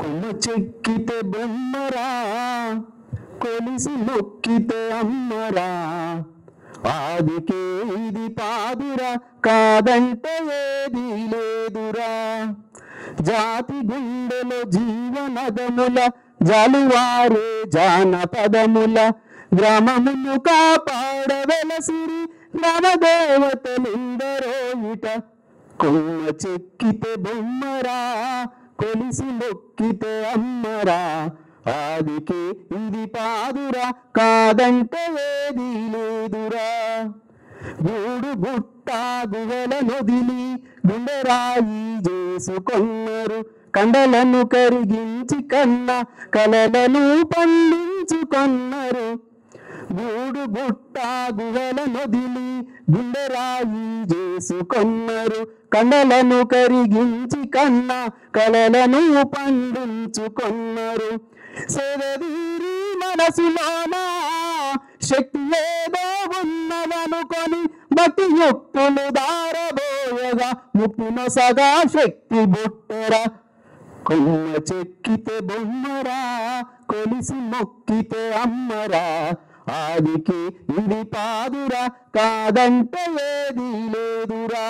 కొమ్మ చెక్కితే బొమ్మరా, కొలిసి మొక్కితే అమ్మరా, ఆదికే ఇది పాదురా, కాదంటే ఏదీ లేదురా. జాతి గుండెలో జీవనదముల జాలువారే జానపదముల, గ్రామమును కాపాడవెలసిరి గ్రామదేవతలెందరో ఇట. కొమ్మ చెక్కితే బొమ్మరా, కొలిసి మొక్కితే అమ్మరా, ఆదికే ఇది పాదురా, కాదంటే ఏదీ లేదురా. గూడు గుట్ట గుహల నొదిలి గుండెరాయి చేసుకొన్నరు, కండలను కరిగించి కన్న కలలను పండించుకొన్నరు. గూడు గుట్ట గుహల నొదిలి గుండెరాయి చేసుకొన్నరు, కండలను కరిగించి కన్న కలలను పండించుకొన్నరు. సేదీరి మనసులోన శక్తి ఏదో ఉన్నదనుకొని మట్టి యుక్తులు దారబోయగా ముక్తినొసగా శక్తి బుట్టరా. కొమ్మ చెక్కితే బొమ్మరా, కొలిసి మొక్కితే అమ్మరా, ఆదికి ఇది పాదురా, కాదంటే ఏదీ లేదురా.